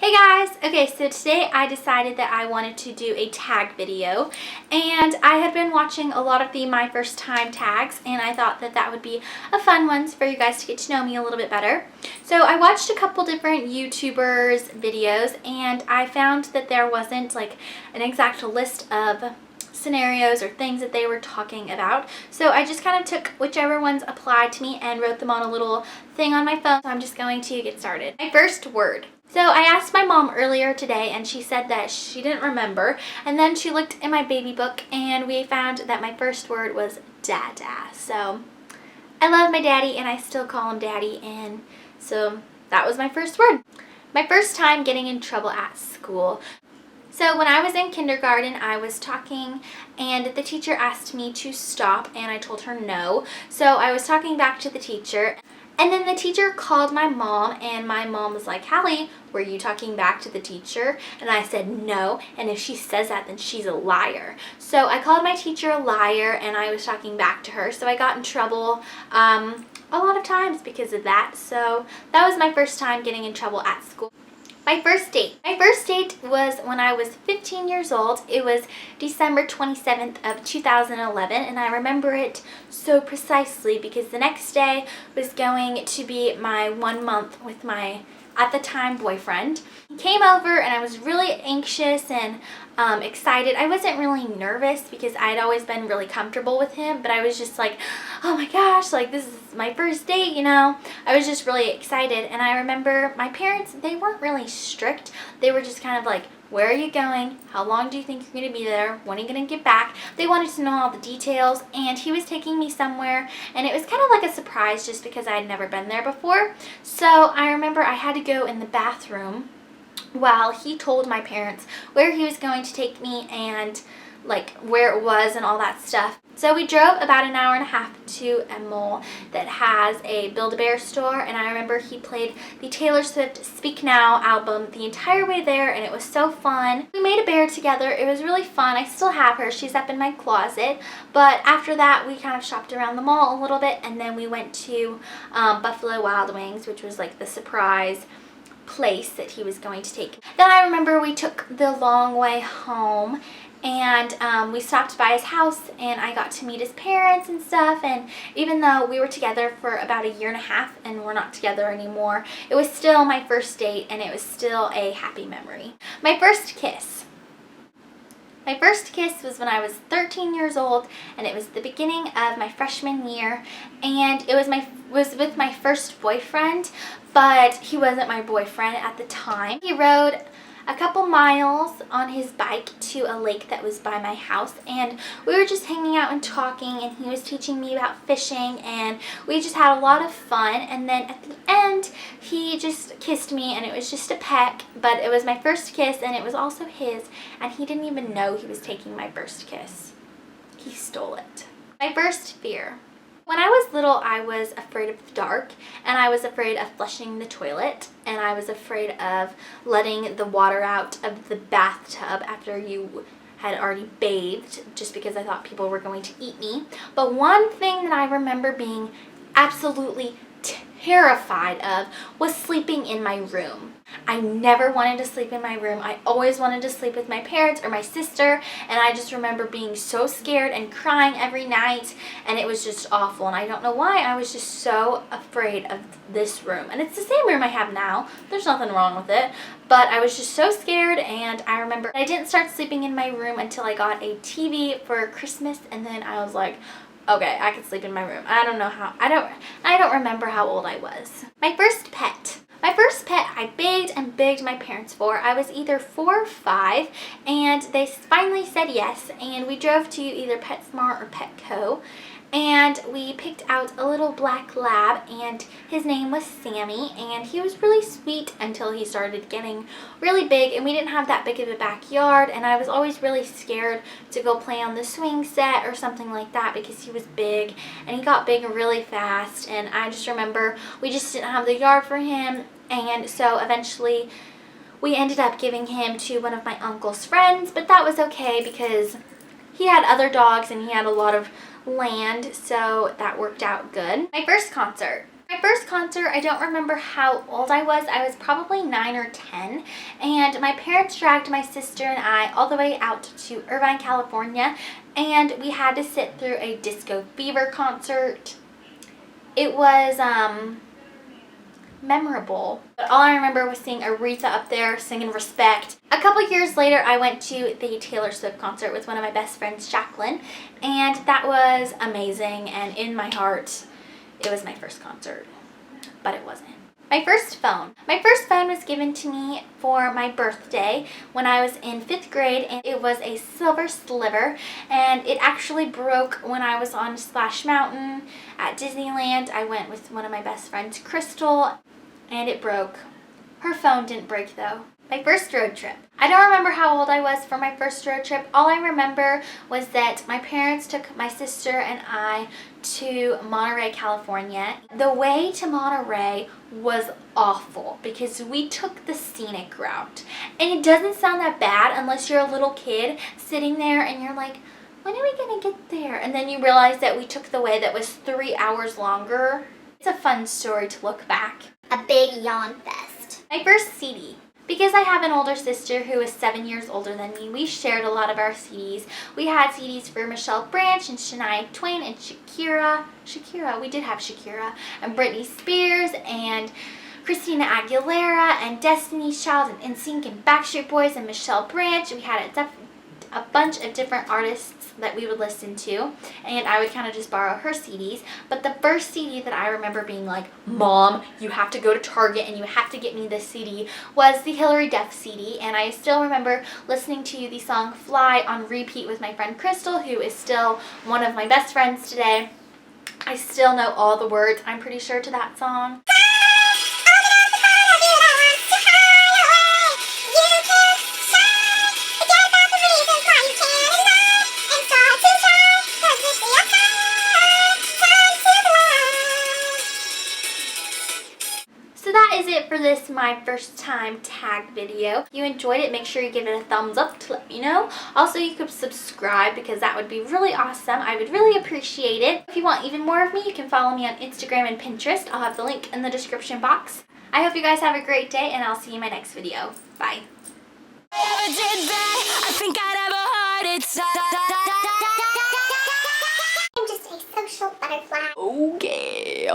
Hey guys! Okay, so today I decided that I wanted to do a tag video, and I had been watching a lot of the My First Time tags, and I thought that that would be a fun one for you guys to get to know me a little bit better. So I watched a couple different YouTubers' videos, and I found that there wasn't like an exact list of scenarios or things that they were talking about. So I just kind of took whichever ones applied to me and wrote them on a little thing on my phone. So I'm just going to get started. My first word. So I asked my mom earlier today and she said that she didn't remember, and then she looked in my baby book and we found that my first word was dada. So I love my daddy and I still call him daddy, and so that was my first word. My first time getting in trouble at school. So when I was in kindergarten, I was talking and the teacher asked me to stop and I told her no. So I was talking back to the teacher, and then the teacher called my mom, and my mom was like, "Hallie, were you talking back to the teacher?" And I said no, and if she says that, then she's a liar. So I called my teacher a liar and I was talking back to her. So I got in trouble a lot of times because of that. So that was my first time getting in trouble at school. My first date. My first date was when I was 15 years old. It was December 27th of 2011, and I remember it so precisely because the next day was going to be my 1 month with my, at the time, boyfriend. He came over and I was really anxious and excited. I wasn't really nervous because I had always been really comfortable with him, but I was just like, oh my gosh, like this is my first date, you know. I was just really excited, and I remember my parents, they weren't really strict. They were just kind of like, where are you going? How long do you think you're going to be there? When are you going to get back? They wanted to know all the details, and he was taking me somewhere, and it was kind of like a surprise just because I had never been there before. So I remember I had to go in the bathroom while he told my parents where he was going to take me and like where it was and all that stuff. So we drove about an hour and a half to a mall that has a Build-A-Bear store, and I remember he played the Taylor Swift Speak Now album the entire way there, and it was so fun. We made a bear together. It was really fun. I still have her. She's up in my closet. But after that, we kind of shopped around the mall a little bit, and then we went to Buffalo Wild Wings, which was like the surprise place that he was going to take. Then I remember we took the long way home, and we stopped by his house and I got to meet his parents and stuff, and even though we were together for about a year and a half and we're not together anymore, it was still my first date and it was still a happy memory. My first kiss. My first kiss was when I was 13 years old, and it was the beginning of my freshman year, and it was with my first boyfriend, but he wasn't my boyfriend at the time. He rode a couple miles on his bike to a lake that was by my house, and we were just hanging out and talking, and he was teaching me about fishing, and we just had a lot of fun. And then at the end he just kissed me, and it was just a peck, but it was my first kiss and it was also his, and he didn't even know he was taking my first kiss. He stole it. My first fear. When I was little, I was afraid of the dark, and I was afraid of flushing the toilet, and I was afraid of letting the water out of the bathtub after you had already bathed, just because I thought people were going to eat me. But one thing that I remember being absolutely terrified of was sleeping in my room. I never wanted to sleep in my room. I always wanted to sleep with my parents or my sister, and I just remember being so scared and crying every night, and it was just awful, and I don't know why. I was just so afraid of this room, and it's the same room I have now. There's nothing wrong with it, but I was just so scared. And I remember I didn't start sleeping in my room until I got a TV for Christmas, and then I was like, okay, I can sleep in my room. I don't know how. I don't remember how old I was. My first pet. My first pet I begged and begged my parents for. I was either 4 or 5, and they finally said yes, and we drove to either PetSmart or Petco, and we picked out a little black lab, and his name was Sammy, and he was really sweet until he started getting really big, and we didn't have that big of a backyard, and I was always really scared to go play on the swing set or something like that because he was big, and he got big really fast, and I just remember we just didn't have the yard for him, and so eventually we ended up giving him to one of my uncle's friends, but that was okay because he had other dogs and he had a lot of land, so that worked out good. My first concert. My first concert, I don't remember how old I was. I was probably 9 or 10, and my parents dragged my sister and I all the way out to Irvine, California, and we had to sit through a Disco Fever concert. It was memorable, but all I remember was seeing Aretha up there singing Respect. A couple years later, I went to the Taylor Swift concert with one of my best friends, Jacqueline, and that was amazing, and in my heart, it was my first concert, but it wasn't. My first phone. My first phone was given to me for my birthday when I was in 5th grade, and it was a Silver Sliver, and it actually broke when I was on Splash Mountain at Disneyland. I went with one of my best friends, Crystal, and it broke. Her phone didn't break though. My first road trip. I don't remember how old I was for my first road trip. All I remember was that my parents took my sister and I to Monterey, California. The way to Monterey was awful because we took the scenic route. And it doesn't sound that bad unless you're a little kid sitting there and you're like, when are we gonna get there? And then you realize that we took the way that was 3 hours longer. It's a fun story to look back. A big yawn fest. My first CD. Because I have an older sister who is 7 years older than me, we shared a lot of our CDs. We had CDs for Michelle Branch and Shania Twain and Shakira. We did have Shakira. And Britney Spears and Christina Aguilera and Destiny's Child and NSYNC and Backstreet Boys and Michelle Branch. We had a bunch of different artists that we would listen to, and I would kind of just borrow her CDs. But the first CD that I remember being like, Mom, you have to go to Target and you have to get me this CD, was the Hilary Duff CD. And I still remember listening to the song Fly on repeat with my friend Crystal, who is still one of my best friends today. I still know all the words, I'm pretty sure, to that song. For this my first time tag video. If you enjoyed it, make sure you give it a thumbs up to let me know. Also, you could subscribe because that would be really awesome. I would really appreciate it. If you want even more of me, you can follow me on Instagram and Pinterest. I'll have the link in the description box. I hope you guys have a great day, and I'll see you in my next video. Bye. I'm just a social butterfly. Okay.